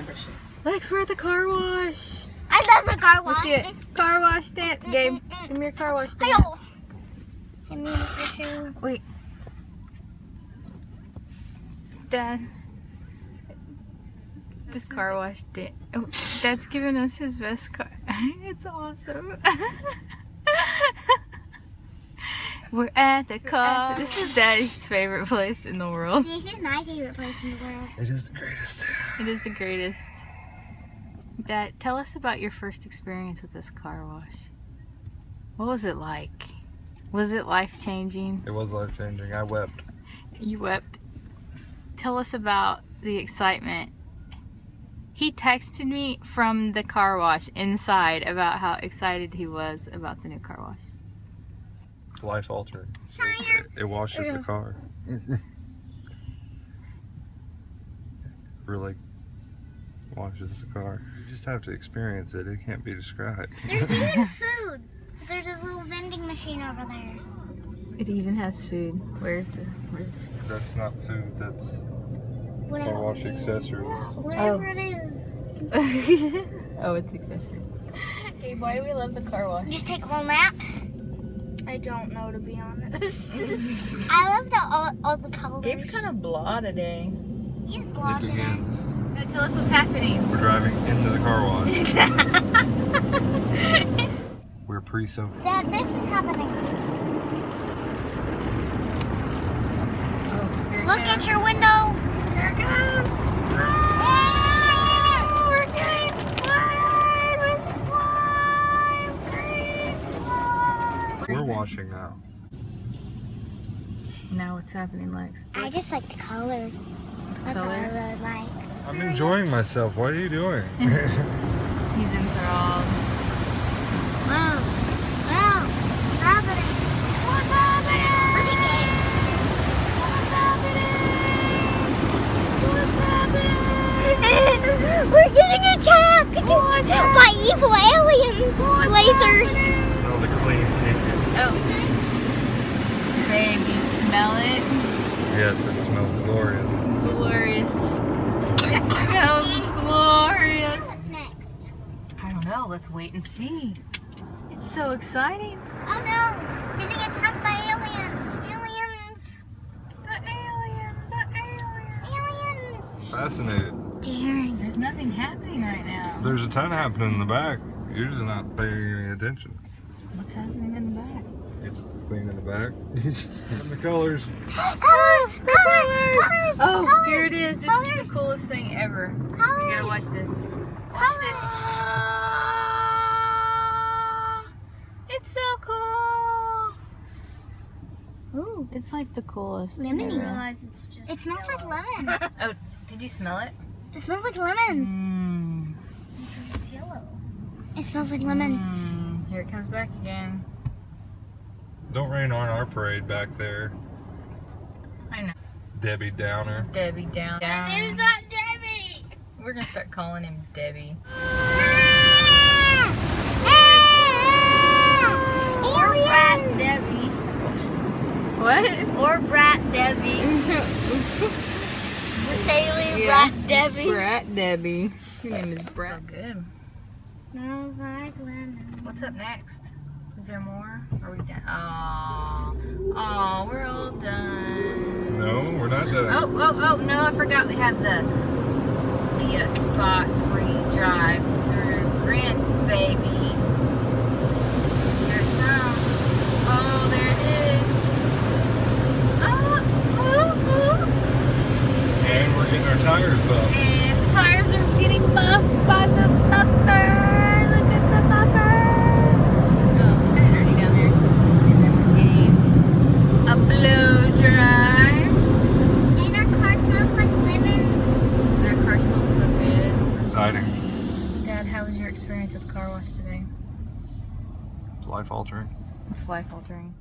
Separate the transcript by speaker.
Speaker 1: membership.
Speaker 2: Lex, we're at the car wash.
Speaker 3: I love the car wash.
Speaker 2: Let's see it. Car wash dance. Gabe, give me your car wash dance.
Speaker 3: Hi-yo. Give me the shoe.
Speaker 2: Wait. Dad. This car wash dance. Oh, Dad's giving us his best car. It's awesome. We're at the car. This is Daddy's favorite place in the world.
Speaker 3: This is my favorite place in the world.
Speaker 4: It is the greatest.
Speaker 2: It is the greatest. Dad, tell us about your first experience with this car wash. What was it like? Was it life-changing?
Speaker 4: It was life-changing. I wept.
Speaker 2: You wept. Tell us about the excitement. He texted me from the car wash inside about how excited he was about the new car wash.
Speaker 4: It's life-altering. It washes the car. Really washes the car. You just have to experience it. It can't be described.
Speaker 3: There's even food. There's a little vending machine over there.
Speaker 2: It even has food. Where's the food?
Speaker 4: That's not food. That's a
Speaker 3: Whatever
Speaker 4: wash accessory.
Speaker 3: Whatever it is.
Speaker 2: Oh, it's accessory. Hey, why do we love the car wash?
Speaker 3: Just take a little nap.
Speaker 1: I don't know, to be honest.
Speaker 3: I love all the colors.
Speaker 2: Gabe's kind of blah today.
Speaker 3: He's
Speaker 4: It
Speaker 3: blushing.
Speaker 4: begins.
Speaker 2: Now tell us what's happening.
Speaker 4: We're driving into the car wash. We're pre-soaked.
Speaker 3: Dad, this is happening.
Speaker 2: Oh, here it
Speaker 3: Look
Speaker 2: comes.
Speaker 3: at your window.
Speaker 2: Here it comes.
Speaker 3: Ah!
Speaker 2: We're getting splattered with slime. Green slime.
Speaker 4: We're washing now.
Speaker 2: Now what's happening, Lex?
Speaker 3: I just like the color. That's what I
Speaker 2: colors?
Speaker 3: really like.
Speaker 4: I'm enjoying myself. What are you doing?
Speaker 2: He's enthralled.
Speaker 3: Wow. Wow. What's happening? What's happening? Look at Gabe. What's happening? We're getting attacked by evil alien lasers.
Speaker 4: Smell the clean cake.
Speaker 2: Oh. Babe, you smell it?
Speaker 4: Yes, it smells glorious.
Speaker 2: Glorious. It smells glorious.
Speaker 3: What's next?
Speaker 2: I don't know. Let's wait and see. It's so exciting.
Speaker 3: Oh no! Getting attacked by aliens. Aliens.
Speaker 2: The aliens. The aliens.
Speaker 3: Aliens.
Speaker 4: Fascinated.
Speaker 3: Daring.
Speaker 2: There's nothing happening right now.
Speaker 4: There's a ton happening in the back. You're just not paying any attention.
Speaker 2: What's happening in the back?
Speaker 4: It's clean in the back. And the colors.
Speaker 3: Colors. Colors.
Speaker 2: Oh,
Speaker 3: Colors.
Speaker 2: here it is. This is the coolest thing ever. You gotta
Speaker 3: Colors.
Speaker 2: watch this. Watch this. It's so cool.
Speaker 3: Ooh.
Speaker 2: It's like the coolest.
Speaker 3: Lemony.
Speaker 2: ever.
Speaker 3: It smells like lemon.
Speaker 2: Oh, did you smell it?
Speaker 3: It smells like lemon.
Speaker 1: It's yellow.
Speaker 3: It smells like lemon.
Speaker 2: Here it comes back again.
Speaker 4: Don't rain on our parade back there.
Speaker 2: I know.
Speaker 4: Debbie Downer.
Speaker 2: Debbie down.
Speaker 3: My name's not Debbie.
Speaker 2: We're gonna start calling him Debbie.
Speaker 1: Or Brat
Speaker 3: Alien.
Speaker 1: Debbie.
Speaker 2: What?
Speaker 1: Or Brat Debbie. Battalion Brat Debbie.
Speaker 2: Brat Debbie. Your name is Brat. So good.
Speaker 3: Smells like lemon.
Speaker 2: What's up next? Is there more? Are we done? Oh, we're all done.
Speaker 4: No, we're not done.
Speaker 2: Oh, no, I forgot we have the spot-free drive-through rinse, baby. Here it comes. Oh, there it is.
Speaker 4: And we're getting our tires buffed.
Speaker 2: And the tires are getting buffed by the buffer. Look at the buffer. Oh, kind of dirty down there. And then we're getting a blow dry.
Speaker 3: And our car smells like lemons.
Speaker 2: Their car smells so good.
Speaker 4: Exciting.
Speaker 2: Dad, how was your experience at the car wash today?
Speaker 4: It's life altering.
Speaker 2: It's life altering.